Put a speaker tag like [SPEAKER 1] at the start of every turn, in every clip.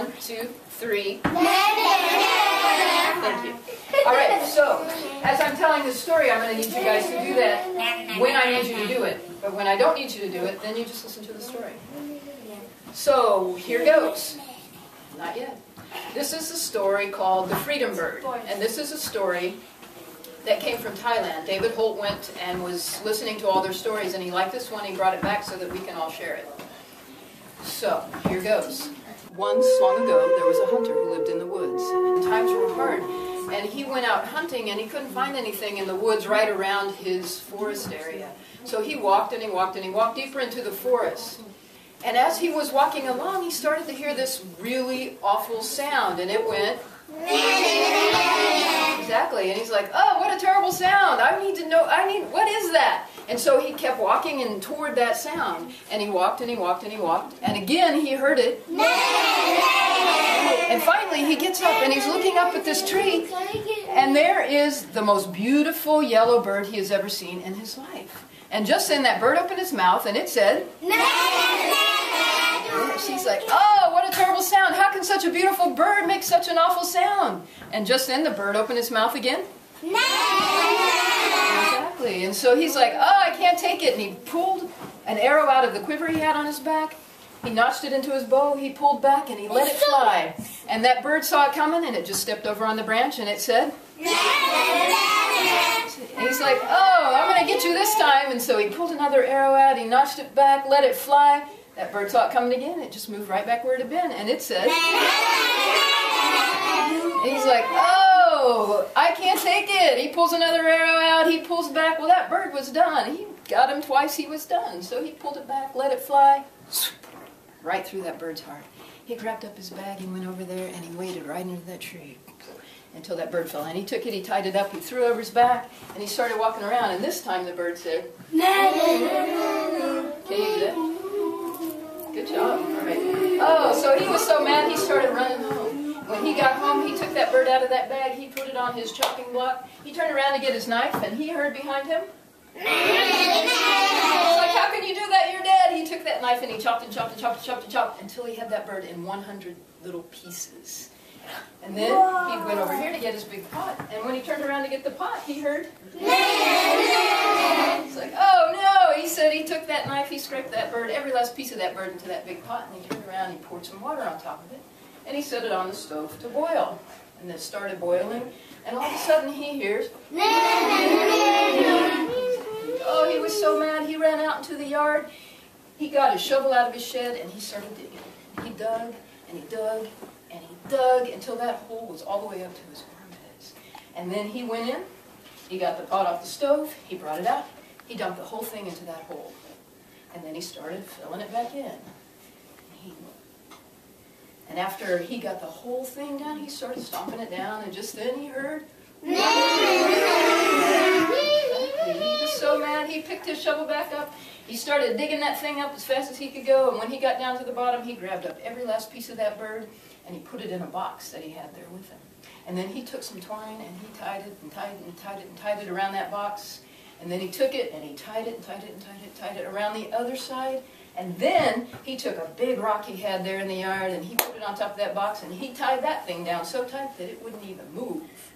[SPEAKER 1] 1, 2, 3. Thank you. All right, so as I'm telling this story, I'm going to need you guys to do that when I need you to do it. But when I don't need you to do it, then you just listen to the story. So here goes. Not yet. This is a story called The Freedom Bird. And this is a story that came from Thailand. David Holt went and was listening to all their stories, and he liked this one. He brought it back so that we can all share it. So, here goes. Once, long ago, there was a hunter who lived in the woods. And times were hard. And he went out hunting, and he couldn't find anything in the woods right around his forest area. So he walked, and he walked, and he walked deeper into the forest. And as he was walking along, he started to hear this really awful sound, and it went... Exactly, and he's like, oh, what a terrible sound. I need to know, what is that? And so he kept walking and toward that sound. And he walked, and he walked, and he walked. And again, he heard it. And finally, he gets up, and he's looking up at this tree. And there is the most beautiful yellow bird he has ever seen in his life. And just then, that bird opened its mouth, and it said... She's like, oh, what a terrible sound. How can such a beautiful bird make such an awful sound? And just then the bird opened its mouth again. Exactly. And so he's like, oh, I can't take it. And he pulled an arrow out of the quiver he had on his back. He notched it into his bow. He pulled back and he let it fly. And that bird saw it coming and it just stepped over on the branch and it said... And he's like, oh, I'm going to get you this time. And so he pulled another arrow out. He notched it back, let it fly. That bird saw it coming again. It just moved right back where it had been. And it said... And he's like, oh, I can't take it. He pulls another arrow out. He pulls back. Well, that bird was done. He got him twice. He was done. So he pulled it back, let it fly. Right through that bird's heart. He grabbed up his bag. He went over there and he waded right into that tree until that bird fell. And he took it. He tied it up. He threw it over his back. And he started walking around. And this time the bird said... Can you do that? Good job. All right. Oh, so he was so mad he started running home. When he got home, he took that bird out of that bag. He put it on his chopping block. He turned around to get his knife, and he heard behind him. He's like, how can you do that? You're dead. He took that knife and he chopped and chopped and chopped and chopped and chopped until he had that bird in 100 little pieces. And then he went over here to get his big pot. And when he turned around to get the pot, he heard... He's like, oh no! He said he took that knife, he scraped that bird, every last piece of that bird into that big pot, and he turned around and he poured some water on top of it, and he set it on the stove to boil. And it started boiling, and all of a sudden he hears... Oh, he was so mad, he ran out into the yard, he got his shovel out of his shed, and he started digging. He dug, and he dug, and he dug, until that hole was all the way up to his armpits. And then he went in, he got the pot off the stove, he brought it out, he dumped the whole thing into that hole. And then he started filling it back in. And after he got the whole thing done, he started stomping it down, and just then he heard... He was so mad, he picked his shovel back up, he started digging that thing up as fast as he could go, and when he got down to the bottom, he grabbed up every last piece of that bird, and he put it in a box that he had there with him. And then he took some twine, and he tied it, and tied it, and tied it, and tied it around that box. And then he took it, and he tied it, and tied it, and tied it, and tied it around the other side. And then he took a big rock he had there in the yard, and he put it on top of that box, and he tied that thing down so tight that it wouldn't even move.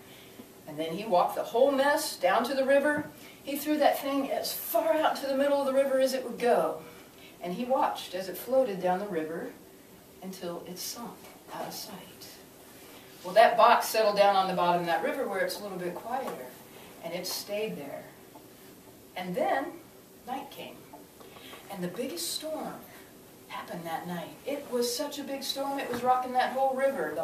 [SPEAKER 1] And then he walked the whole mess down to the river. He threw that thing as far out to the middle of the river as it would go. And he watched as it floated down the river until it sunk out of sight. Well, that box settled down on the bottom of that river where it's a little bit quieter, and it stayed there. And then night came, and the biggest storm happened that night. It was such a big storm, it was rocking that whole river,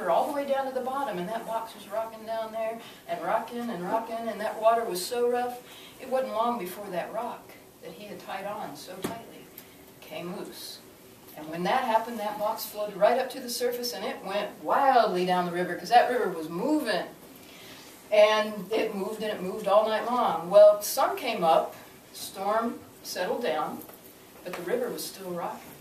[SPEAKER 1] all the way down to the bottom, and that box was rocking down there, and rocking, and that water was so rough, it wasn't long before that rock that he had tied on so tightly came loose. And when that happened, that box floated right up to the surface, and it went wildly down the river, because that river was moving. And it moved all night long. Well, the sun came up, storm settled down, but the river was still rocking.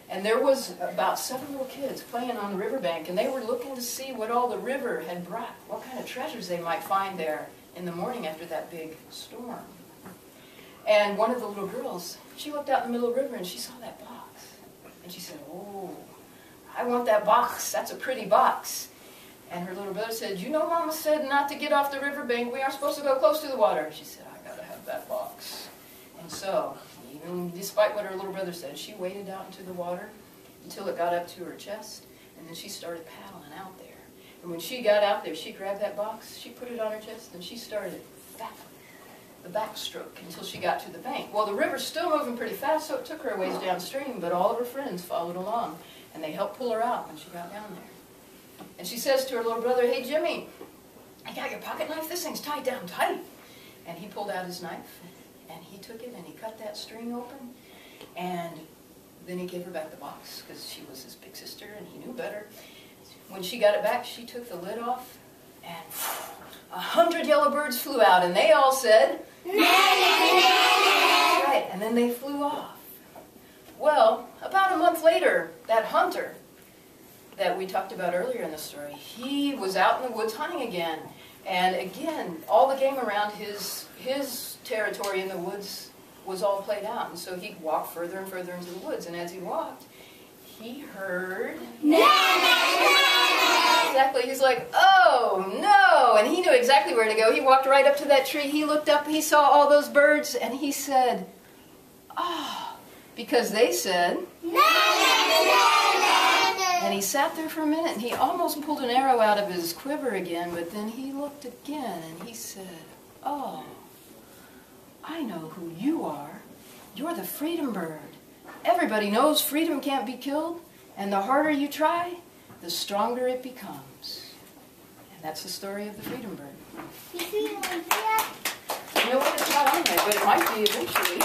[SPEAKER 1] And there was about 7 little kids playing on the riverbank, and they were looking to see what all the river had brought, what kind of treasures they might find there in the morning after that big storm. And one of the little girls, she looked out in the middle of the river and she saw that box. And she said, oh, I want that box. That's a pretty box. And her little brother said, you know, Mama said not to get off the riverbank. We aren't supposed to go close to the water. She said, I got to have that box. And so, even despite what her little brother said, she waded out into the water until it got up to her chest. And then she started paddling out there. And when she got out there, she grabbed that box, she put it on her chest, and she started the backstroke until she got to the bank. Well, the river's still moving pretty fast, so it took her a ways downstream, but all of her friends followed along, and they helped pull her out when she got down there. And she says to her little brother, hey, Jimmy, I got your pocket knife. This thing's tied down tight. And he pulled out his knife, and he took it, and he cut that string open, and then he gave her back the box, because she was his big sister, and he knew better. When she got it back, she took the lid off, and 100 yellow birds flew out, and they all said, right, and then they flew off. Well, about a month later, that hunter that we talked about earlier in the story, he was out in the woods hunting again. And again, all the game around his territory in the woods was all played out. And so he'd walk further and further into the woods. And as he walked, he heard... Exactly. He's like, oh, no. And he knew exactly where to go. He walked right up to that tree. He looked up. He saw all those birds. And he said, oh, because they said... And he sat there for a minute, and he almost pulled an arrow out of his quiver again, but then he looked again, and he said, oh, I know who you are. You're the freedom bird. Everybody knows freedom can't be killed, and the harder you try, the stronger it becomes. And that's the story of the freedom bird. You know what? It's not on there, but it might be eventually.